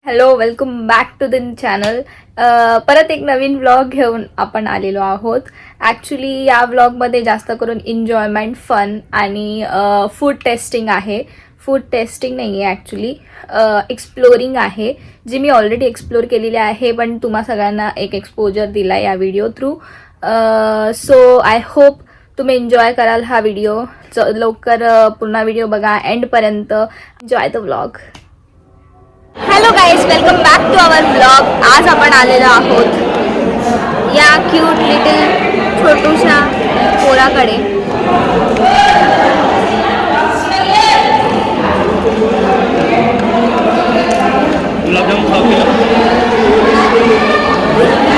Hello, welcome back to the channel. परत एक नवीन vlog घेऊन आपण आलेलो आहोत. ॲक्च्युली या व्लॉगमध्ये जास्त करून एन्जॉयमेंट, फन आणि फूड टेस्टिंग आहे. फूड टेस्टिंग नाही आहे ॲक्च्युली, एक्सप्लोरिंग आहे, जी मी ऑलरेडी एक्सप्लोर केलेली आहे, पण तुम्हा सगळ्यांना एक एक्सपोजर दिला या video through. So I hope तुम्ही एन्जॉय कराल हा व्हिडिओ. लवकर पूर्ण व्हिडिओ बघा एंडपर्यंत. Enjoy the vlog. Hello guys, welcome back to our blog. आज आपण आलेलो आहोत या क्यूट लिटिल छोटूशा पोराकडे.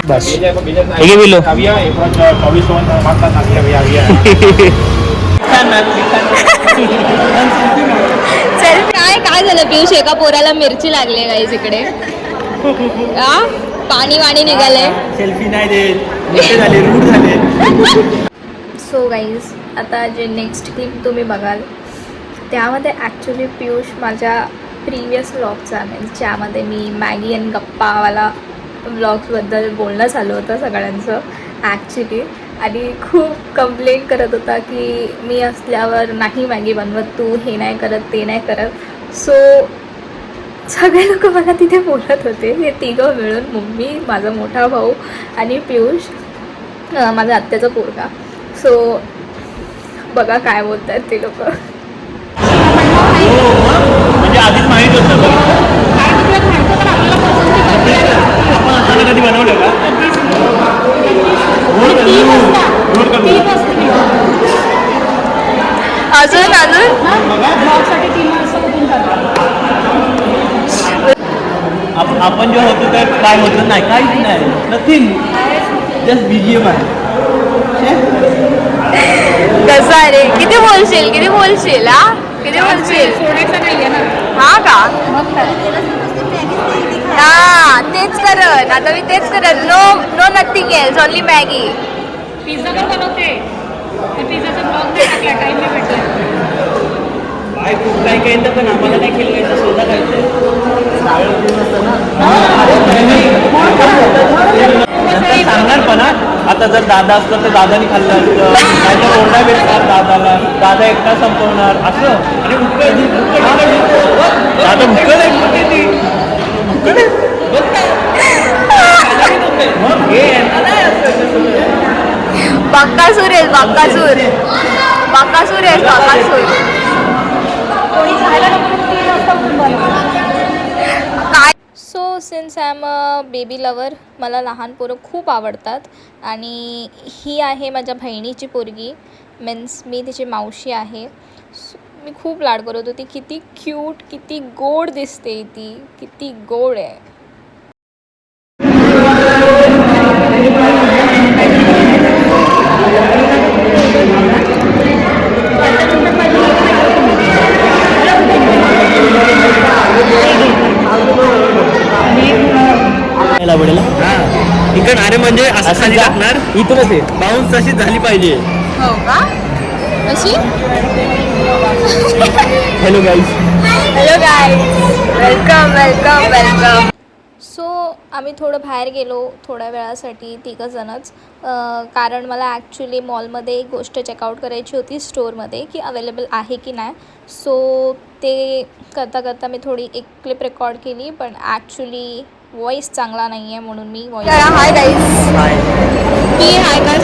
बस काय झालं पियुष, एका पोराला मिरची लागली गाईज इकडे. पाणी वाणी निघालंय. सेल्फी नाही देत झाले, रूढ झाले. सो गाईज, आता जे नेक्स्ट क्लिप तुम्ही बघाल त्यामध्ये ॲक्च्युली पियुष माझ्या प्रिव्हियस व्लॉगचा, मीन्स ज्यामध्ये मी मॅगी आणि गप्पावाला व्लॉग्सबद्दल बोलणं चालू होतं सगळ्यांचं ॲक्च्युली, आणि खूप कंप्लेंट करत होता की मी असल्यावर नाही मॅगी बनवत, तू हे नाही करत, ते नाही करत. सो सगळे लोक मला तिथे बोलत होते. हे तिघं मिळून, मम्मी, माझा मोठा भाऊ आणि पियुष, माझा आत्याचा पोरगा. सो बघा काय बोलत आहेत ते लोक. म्हणजे आधीच माहित होतं आपण असताना कधी बनवलं का? अजून आपण जे होतो तर काय होतं नाही, काहीच नाही, नथिंग, जस्ट BGM आहे. कसं आहे रे? किती बोलशील किती बोलशील हा का? हा, तेच करत आता मी, तेच करत. No nothing else, only Maggi. Pizza पण बनवते. पिझ्झाचा ब्लॉग नाही टाकला, टाइम नाही भेटला. काय खूप काही काही पण आम्हाला नाही खेळवायचं, स्वतः खायचं. सांगणार पण आता जर दादा असतं तर दादानी खाल्लं असतं, नाहीतर ओरडा भेटणार दादाला, दादा एकटा संपवणार असं. आणि दादा भुकल आहे, बक्कासूर आहे, बक्कासूर आहे, Bakasur. So since I am a baby lover, मला लहान पोरं खूप आवडतात. आणि ही आहे माझ्या बहिणीची पोरगी, मीन्स मी तिची मावशी आहे. मी खूप लाड करत होती. किती क्यूट, किती गोड दिसते ती, किती गोड आहे. इकडे अरे म्हणजे असं खाली टाकणार, इथूनच आहे बाउन्स तशीच झाली पाहिजे. हो का? कशी? Hello guys, welcome. सो आम्ही थोडं बाहेर गेलो थोड्या वेळासाठी, तिघंजणच. कारण मला ॲक्च्युली मॉलमध्ये एक गोष्ट चेकआउट करायची होती स्टोअरमध्ये, की अवेलेबल आहे की नाही. सो ते करता मी थोडी एक क्लिप रेकॉर्ड केली, पण ॲक्च्युली वॉईस चांगला नाही आहे म्हणून मी वॉईस. हाय गाईज, मी हाय कर.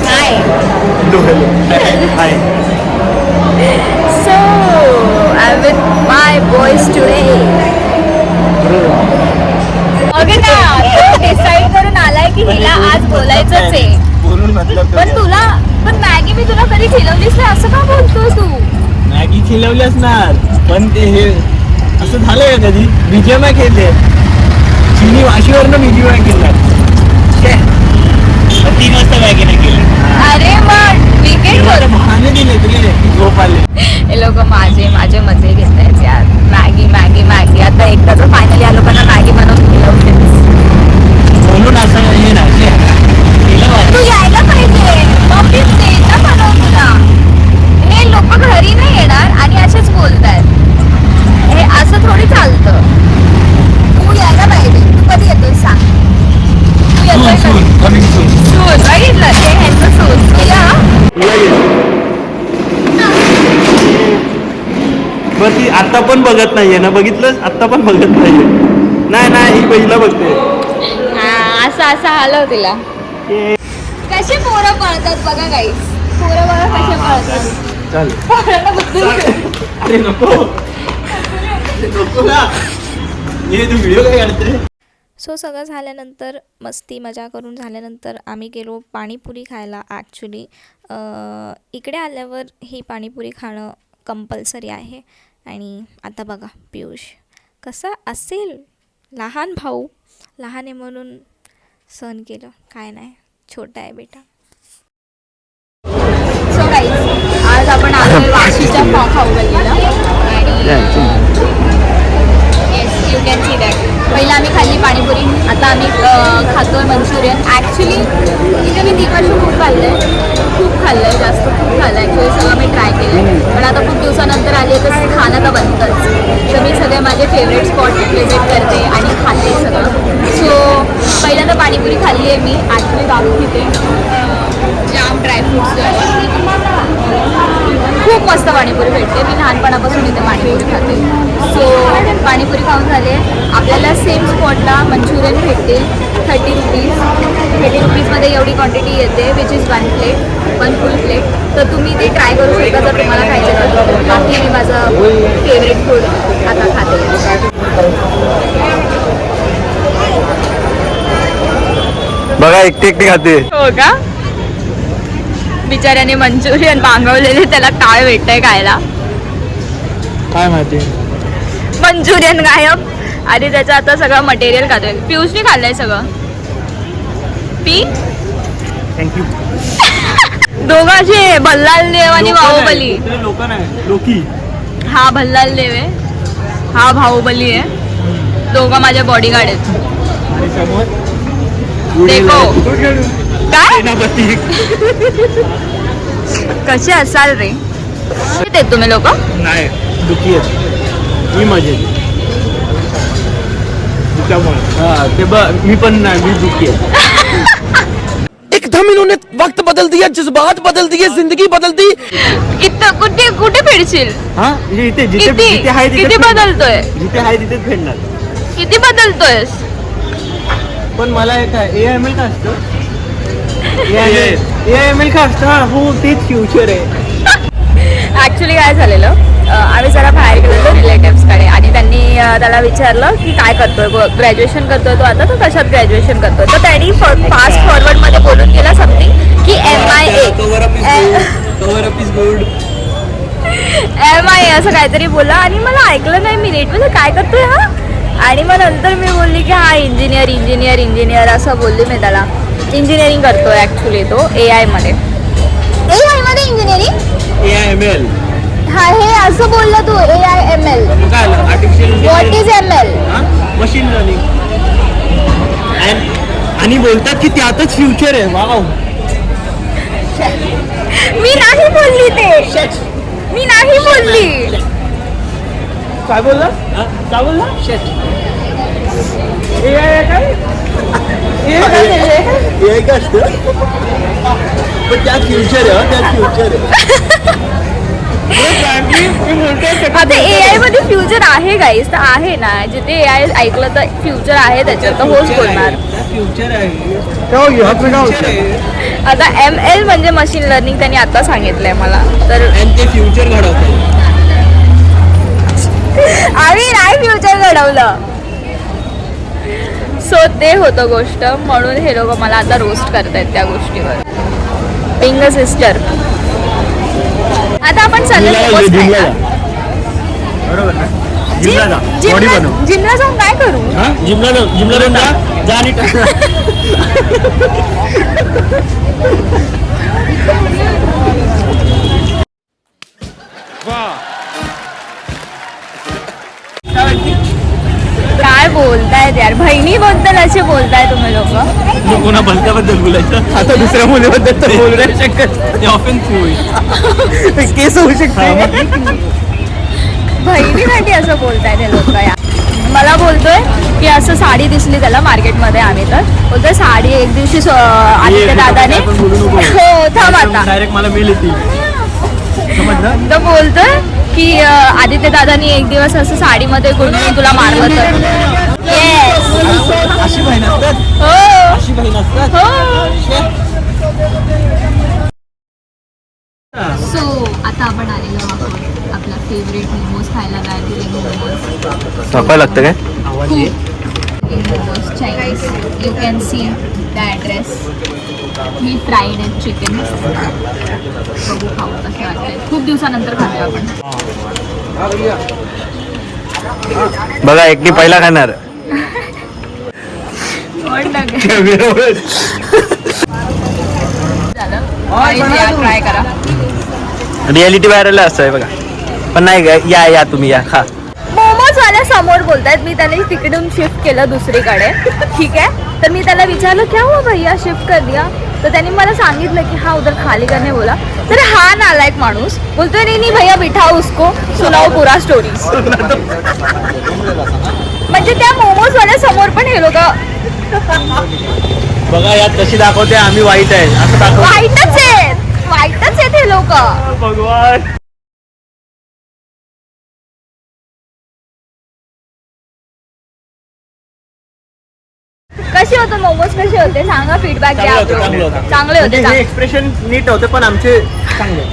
Hi. So I am with my boys today. अगं ना, तो डिसाईड करून आलाय की हिला आज बोलायचंच आहे. पण मॅगी मी तुला कधी खिलवलीस नाही, असं का बोलतोस तू? मॅगी खिलवली असणार, पण ते हे असं झालंय का कधी? BGMI खेळले, चिनी वाशीवरनं BGMI केलं. 3 वाजता मॅगी नाही केली. अरे मग वीकेंड करू. बहाने दिले तुझे, झोप आले. हे लोक माझे मजे घेत आहेत यार. मॅगी आता एकदाच फायनली या लोकांना मॅगी बनवून खिलवते म्हणून असं हे नाही. तू यायला पाहिजे, मम्मी बनव तुला. हे बरं ती आता पण बघत नाहीये ना, बघितलं आता पण बघत नाहीये. नाही ही पहिला बघते. असं हलव तिला. कसे पोरं पळतात बघा गाईस, पोरं बघा कसे पळतात. चाल पोरांना बुद्धी. अरे नको ना, हे तू व्हिडिओ काय काढते. सो सगळं झाल्यानंतर मस्ती मजा करून झाल्यानंतर आम्ही गेलो पाणीपुरी खायला. ॲक्च्युली इकडे आल्यावर ही पाणीपुरी खाणं कंपल्सरी आहे. आणि आता बघा पियुष कसा असेल, लहान भाऊ, लहान आहे म्हणून सहन केलं, काय नाही, छोटा आहे बेटा. सो गाईज आज आपण आलो वाशीच्या खाऊ गल्लीला आणि yes you can see that. पहिला आम्ही खाल्ली पाणीपुरी, आता आम्ही खातोय मंचुरियन. ॲक्च्युली इथे मी 3 वर्ष खूप खाल्लं आहे, खूप खाल्लं आहे, जास्त खूप खाल्लं आहे. ॲक्च्युली सगळं मी ट्राय केलं, पण आता खूप दिवसानंतर आली तर खाणं तर बनतंच. तर मी सगळे माझे फेवरेट स्पॉट विजिट करते आणि खाते सगळं. सो पहिल्यांदा पाणीपुरी खाल्ली आहे मी. ॲक्च्युली दाखवते जाम ड्रायफ्रुट्स, खूप मस्त पाणीपुरी भेटते. मी लहानपणापासून इथे पाणीपुरी खाते. सो पाणीपुरी खाऊन झाले. आपल्याला सेम स्पॉटला मंचुरियन भेटतील 30 रुपीज. 30 रुपीजमध्ये एवढी क्वांटिटी येते, which is 1 plate, 1 full plate. तर तुम्ही ते ट्राय करू शकता जर तुम्हाला खायचं तर. बाकी मी माझं फेवरेट फूड आता खाते. बघा एकटी खाते. हो का, बिचाऱ्याने मंचुरियन मागवलेले, त्याला काय भेटतंय खायला काय माहिती. मंचुरियन गायब आणि त्याचं आता सगळं मटेरियल खातोय. पियुषने खाल्लंय सगळं. P thank you. दोघं असे भल्लाल देव आणि बाहुबली. लोक नाही, लोकी. हा भल्लाल देव आहे, हा बाहुबली आहे. दोघं माझ्या बॉडीगार्ड आहेत. आणि समोर देखो. काय सेनापती. कसे असाल रे ते तुम्ही लोक. नाही दुखी आहेत, मी मजेत. हा ते मी पण नाही, मी दुखी आहे. एकदम इन्होंने वक्त बदल दिया, जज्बात बदल दिए, जिंदगी बदल दी. कुठे कुठे फिरशील. हा म्हणजे इथे जिथे किती जिथे आहे तिथे किती बदलतोय, जिथे आहे तिथेच फेडणार. किती बदलतोयस. पण मला एक AIML का असतं, AIML का असतं. हा हो तेच फ्युचर आहे. ॲक्च्युली काय झालेलं, आम्ही जरा बाहेर गेलो रिलेटिव्सकडे आणि त्यांनी त्याला विचारलं की काय करतोय, ग्रॅज्युएशन करतोय तो आता, तर कशात ग्रॅज्युएशन करतोय. तर त्यांनी फास्ट फॉरवर्डमध्ये बोलून गेला समथिंग की MIA असं काहीतरी बोला. आणि मला ऐकलं नाही, मी नेट मध्ये काय करतोय हा. आणि मग नंतर मी बोलली की हा इंजिनियर असं बोलली मी त्याला. इंजिनिअरिंग करतोय ॲक्च्युली तो AI मध्ये इंजिनिअरिंग. AIML हा हे असं बोललं तू, AIML. काय artificial what is ML. Machine learning. आणि बोलतात की त्यातच फ्युचर आहे. वाव. मी नाही बोलली ते, मी नाही बोलली. काय बोलला, काय बोलला. AI काय AI काय असतं, पण त्यात फ्युचर आहे. त्यात फ्युचर आहे. आता AI मध्ये फ्युचर आहे गाईस, तर आहे ना. जिथे AI ऐकलं तर फ्युचर आहे त्याच्यात, तर होच बोलणार. फ्युचर आहे. आता ML म्हणजे मशीन लर्निंग त्यांनी आता सांगितलंय मला. तर ते फ्युचर घडवतं. आम्ही नाही फ्युचर घडवलं. सो ते होतं गोष्ट, म्हणून हे लोक मला आता रोस्ट करतायत त्या गोष्टीवर. Being a sister. आता आपण बरोबर ना. जिमला जाऊन काय करू. जिमला जाऊन जा आणि काय बोलतायत यार, बहिणीबद्दल असे बोलताय तुम्ही लोक. कोणा भलत्याबद्दल बोलायचं, आता दुसऱ्या मुलीबद्दल तर बोलू नाही शकत. ते ऑफेन्सिव्ह होईल, केस होऊ शकते. बहिणीसाठी असं बोलताय ते लोक. मला बोलतोय की असं साडी दिसली त्याला मार्केटमध्ये. आम्ही तर बोलतोय साडी एक दिवशी आदित्य दादाने. हो थांब आता. डायरेक्ट मला मेल येते. तर बोलतोय की आदित्य दादानी एक दिवस असं साडीमध्ये गुंडून तुला मारलं तर. येस. अशी बहीण असतात, हो अशी बहीण असतात. हो. सो आता आपण आलेलो आहोत आपला फेवरेट मोमोज खायला. दार्जिलिंग मोमोज सफाय लागतं काय? Momos Chinese. You can see the address. Me fried and chicken. बघू खाऊ कसं वाटतंय. खूप दिवसानंतर खातोय आपण. बघा एकटी पहिला खाणार. ट्राय करा. रियालिटी व्हायरल असं आहे बघा. पण नाही या या तुम्ही या खा. मोमोज वाल्या समोर बोलतायत. मी त्याला तिकडून शिफ्ट केलं दुसरीकडे. ठीक आहे. तर मी त्याला विचारलं क्या हुआ भैया शिफ्ट कर दिया. तर त्यांनी मला सांगितलं की हा उधर खाली करने बोला. तर हा नालायक माणूस बोलतोय नाही नाही भैया बिठाओ उसको सुनाओ पुरा स्टोरीज. म्हणजे त्या मोमोज वाल्या समोर पण हे लोक बघा यात कशी दाखवते आम्ही वाईट आहे असं दाखव. वाईटच आहेत हे लोक. भगवान. कसे होते मोमोज. कसे होते सांगा. फीडबॅक द्या. चांगले होते. एक्सप्रेशन नीट होते पण आमचे चांगले.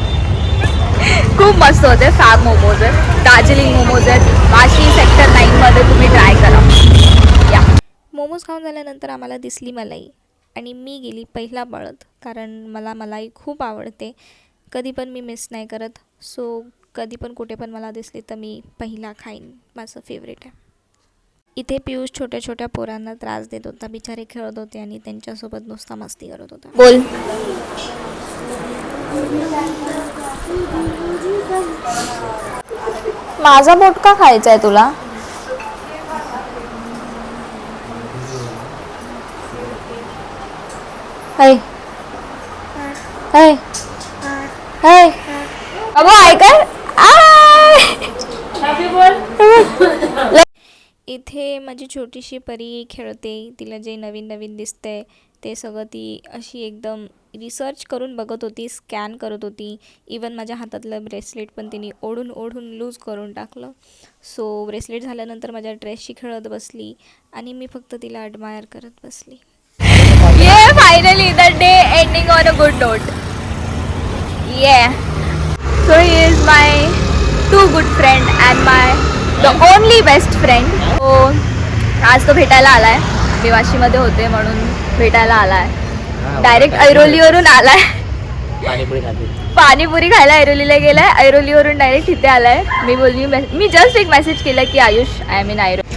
खूप मस्त होते. फॅब मोमोज आहेत. दार्जिलिंग मोमोज आहेत. वाशी सेक्टर 9 मध्ये तुम्ही ट्राय करा. या. मोमोज खाऊन झाल्यानंतर आम्हाला दिसली मलाई आणि मी गेली पहिला बळत. कारण मला मलाई खूप आवडते. कधी पण मी मिस नाही करत. सो कधी पण कुठे पण मला दिसली तर मी पहिला खाईन. माझं फेवरेट आहे. इथे पियुष छोट्या छोट्या पोरांना त्रास देत होता. बिचारे खेळत होते आणि त्यांच्यासोबत नुसता मस्ती करत होता. बोल. माझा बोटका खायचा आहे तुला. हाय हाय हाय अबो ऐकाय. इथे माझी छोटीशी परी खेळते. तिला जे नवीन नवीन दिसतंय ते सगळं ती अशी एकदम रिसर्च करून बघत होती. स्कॅन करत होती. इवन माझ्या हातातलं ब्रेसलेट पण तिने ओढून ओढून लूज करून टाकलं. सो ब्रेसलेट झाल्यानंतर माझ्या ड्रेसशी खेळत बसली आणि मी फक्त तिला ॲडमायर करत बसली. ये finally the day ending on a good note. ये so he is my too good friend and my the only best friend. आज तो भेटायला आलाय. मी वाशीमध्ये होते म्हणून भेटायला आलाय. डायरेक्ट ऐरोलीवरून आलाय. पाणीपुरी खायला ऐरोलीला गेलाय. ऐरोलीवरून डायरेक्ट इथे आलाय. मी बोलली मी जस्ट एक मेसेज केला की Ayush I am in Airoli.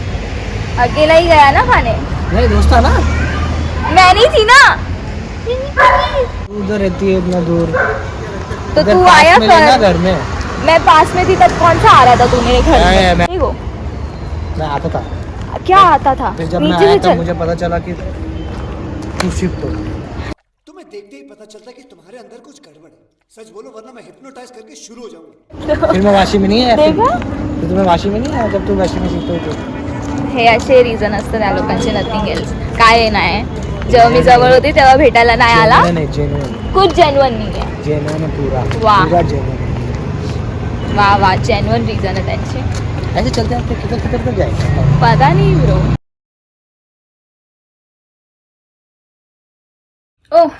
अकेला ही गया ना खाने. नहीं दोस्त था ना. मैं नहीं थी ना. उधर रहती है इतना दूर. तो तू आया कर. घर में मैं पास में थी तब कौन सा आ रहा था तू मेरे घर में. मैं- नहीं वो मैं आता था. क्या आता था. फिर जब मैं नीचे आया से तब चल. मुझे पता चला कि तू शिफ्ट हो. तुम्हें देखते ही पता चलता है कि तुम्हारे अंदर कुछ गड़बड़ है. सच बोलो वरना मैं हिप्नोटाइज करके शुरू हो जाऊंगा. फिर मैं वाशी में नहीं आया. देखा? फिर तुम्हें वाशी में नहीं आया जब तू वाशी में शिफ्ट हो तो. हे असे रिझन असतात त्या लोकांचे. Nothing else. काय नाही. जेव्हा मी जवळ होती तेव्हा भेटायला नाही आला. नहीं जेन्युइन. कुछ जेन्युइन नहीं है. जेन्युइन है पूरा. वाह. पूरा जेन्युइन. वाह वाह जेन्युइन रिझन आहे त्यांचे. ऐसे चलते हैं किधर किधर तक जाएंगे. पता नहीं bro. Oh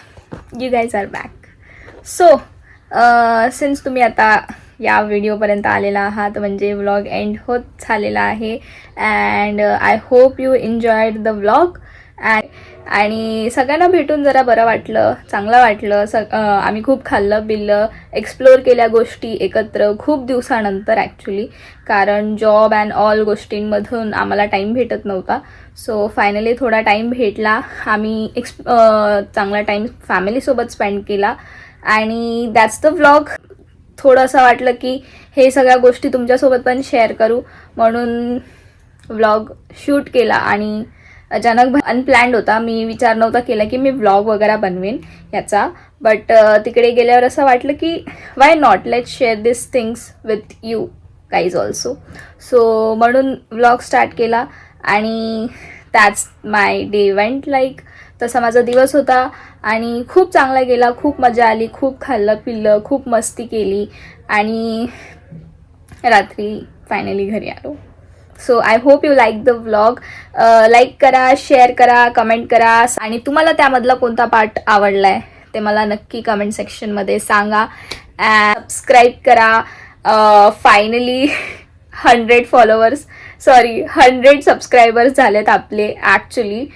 you guys are back. So since तुम्ही आता या व्हिडिओपर्यंत आलेला आहात म्हणजे व्लॉग एंड होत झालेला आहे. And I hope you enjoyed the vlog. आणि सगळ्यांना भेटून जरा बरं वाटलं. चांगलं वाटलं. आम्ही खूप खाल्लं बिल्लं एक्सप्लोर केल्या गोष्टी एकत्र खूप दिवसानंतर ॲक्च्युली. कारण जॉब अँड ऑल गोष्टींमधून आम्हाला टाईम भेटत नव्हता. सो फायनली थोडा टाईम भेटला. आम्ही चांगला टाईम फॅमिलीसोबत स्पेंड केला. आणि दॅट्स द व्लॉग. थोडं असं वाटलं की हे सगळ्या गोष्टी तुमच्यासोबत पण शेअर करू म्हणून व्लॉग शूट केला. आणि अचानक अनप्लॅन्ड होता. मी विचार नव्हता केला की मी व्लॉग वगैरे बनवेन याचा. बट तिकडे गेल्यावर असं वाटलं की why not let share this things with you guys also. So म्हणून व्लॉग स्टार्ट केला. आणि that's my day went like. तसा माझा दिवस होता आणि खूप चांगला गेला. खूप मजा आली. खूप खाल्लं पिल्लं खूप मस्ती केली. आणि रात्री फायनली घरी आलो. So I hope you like the vlog. Like करा, शेअर करा, कमेंट करा आणि तुम्हाला त्यामधला कोणता पार्ट आवडला आहे ते मला नक्की कमेंट सेक्शनमध्ये सांगा. सबस्क्राईब करा. फायनली 100 सबस्क्रायबर्स झालेत आपले ॲक्च्युली.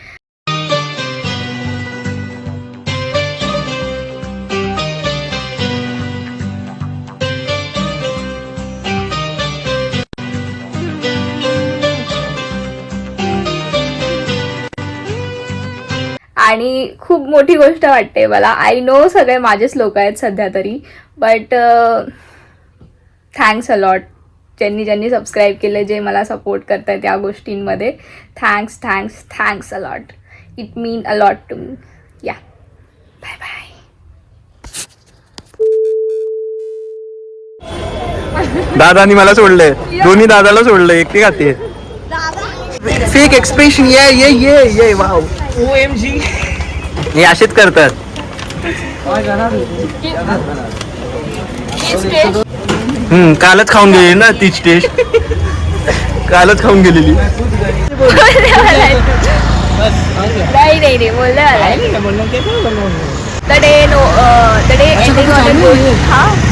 आणि खूप मोठी गोष्ट वाटते मला. आय नो सगळे माझेच लोक आहेत सध्या तरी, बट थँक्स अलॉट ज्यांनी सबस्क्राईब केलं, जे मला सपोर्ट करत आहेत या गोष्टींमध्ये. Thanks a lot. It mean a lot to me. Yeah, bye bye. दादानी मला सोडलंय, दोन्ही दादाला सोडलंय, एकटी खाते. फेक एक्सप्रेशन ये वाव. OMG हे असेच करतात. कालच खाऊन गेलेली ना तीच टेस्ट. कालच खाऊन गेलेली. नाही बोललं. The day ending on a good.